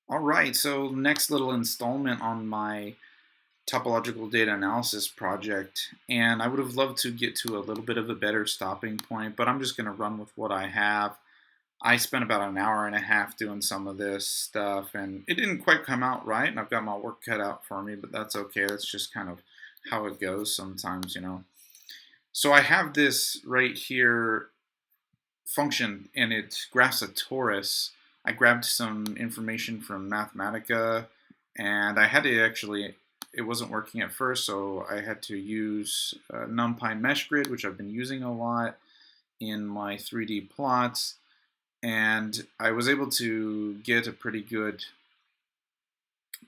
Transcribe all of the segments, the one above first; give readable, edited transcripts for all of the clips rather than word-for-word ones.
All right, so next little installment on my topological data analysis project, and I would have loved to get to a little bit of a better stopping point, but I'm just going to run with what I have. I spent about an hour and a half doing some of this stuff, and it didn't quite come out right, and I've got my work cut out for me, but that's okay. That's just kind of how it goes sometimes. So I have this right here function, and it graphs a torus. I grabbed some information from Mathematica, and I had to actually, it wasn't working at first, so I had to use NumPy Mesh Grid, which I've been using a lot in my 3D plots, and I was able to get a pretty good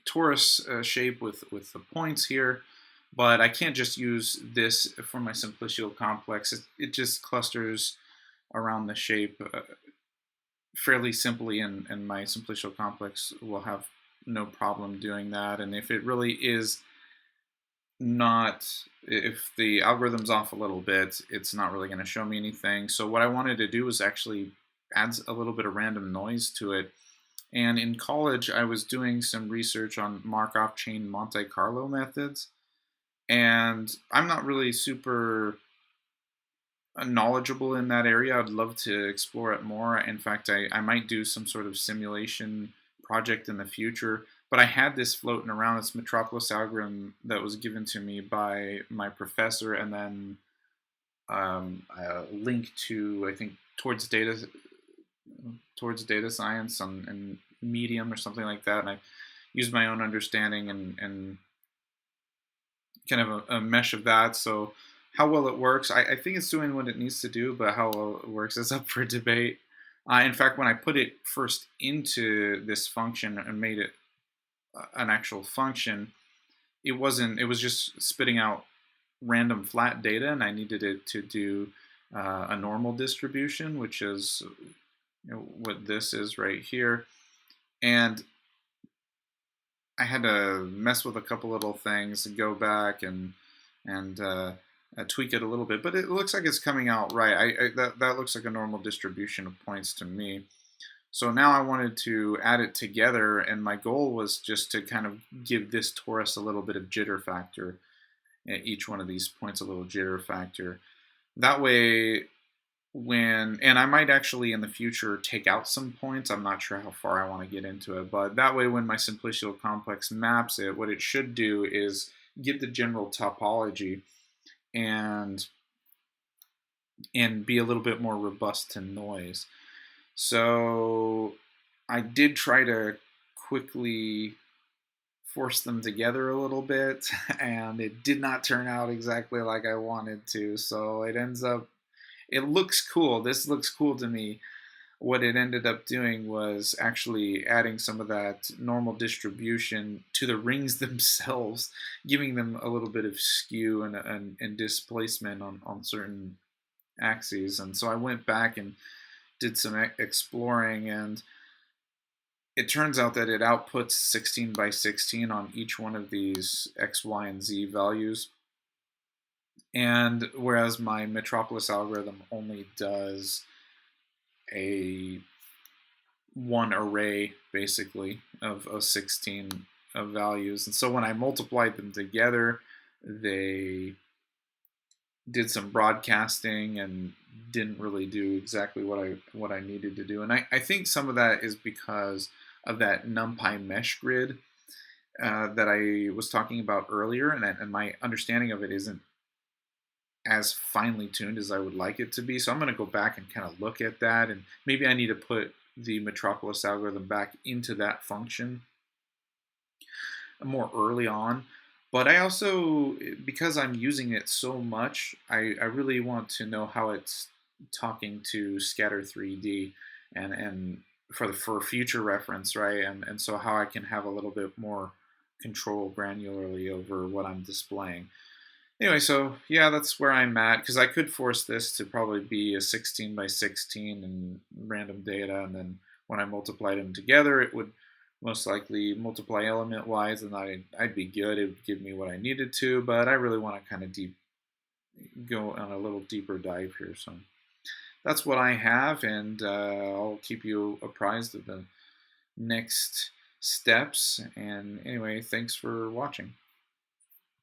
torus shape with the points here, but I can't just use this for my simplicial complex. It just clusters around the shape fairly simply, and my simplicial complex will have no problem doing that. And if it really is not, if the algorithm's off a little bit, it's not really going to show me anything. So what I wanted to do was actually add a little bit of random noise to it. And in college, I was doing some research on Markov chain Monte Carlo methods. And I'm not really super knowledgeable in that area. I'd love to explore it more. In fact, I might do some sort of simulation project in the future. But I had this floating around, this Metropolis algorithm that was given to me by my professor, and then a link to, I think, towards data science and Medium or something like that. And I used my own understanding and kind of a mesh of that. So how well it works, I think it's doing what it needs to do, but how well it works is up for debate. In fact, when I put it first into this function and made it an actual function, it wasn't. It was just spitting out random flat data, and I needed it to do a normal distribution, which is what this is right here. And I had to mess with a couple little things and go back and tweak it a little bit, but it looks like it's coming out right. That looks like a normal distribution of points to me. So now I wanted to add it together, and my goal was just to kind of give this torus a little bit of jitter factor. Each one of these points a little jitter factor. That way, and I might actually in the future take out some points. I'm not sure how far I want to get into it, but that way when my simplicial complex maps it, what it should do is give the general topology and be a little bit more robust to noise. So I did try to quickly force them together a little bit, and it did not turn out exactly like I wanted to. So it looks cool. This looks cool to me. What it ended up doing was actually adding some of that normal distribution to the rings themselves, giving them a little bit of skew and displacement on certain axes. And so I went back and did some exploring, and it turns out that it outputs 16 by 16 on each one of these x, y, and z values. And whereas my Metropolis algorithm only does a one array basically of 16 of values. And so when I multiplied them together, they did some broadcasting and didn't really do exactly what I needed to do. And I think some of that is because of that NumPy mesh grid that I was talking about earlier, and my understanding of it isn't as finely tuned as I would like it to be. So I'm going to go back and kind of look at that, and maybe I need to put the Metropolis algorithm back into that function more early on. But I also, because I'm using it so much, I really want to know how it's talking to Scatter 3D and for future reference, right? And so how I can have a little bit more control granularly over what I'm displaying. Anyway, so yeah, that's where I'm at, because I could force this to probably be a 16 by 16 and random data, and then when I multiplied them together, it would most likely multiply element wise, and I'd be good. It would give me what I needed to, but I really want to kind of go on a little deeper dive here. So that's what I have, and I'll keep you apprised of the next steps. And anyway, thanks for watching.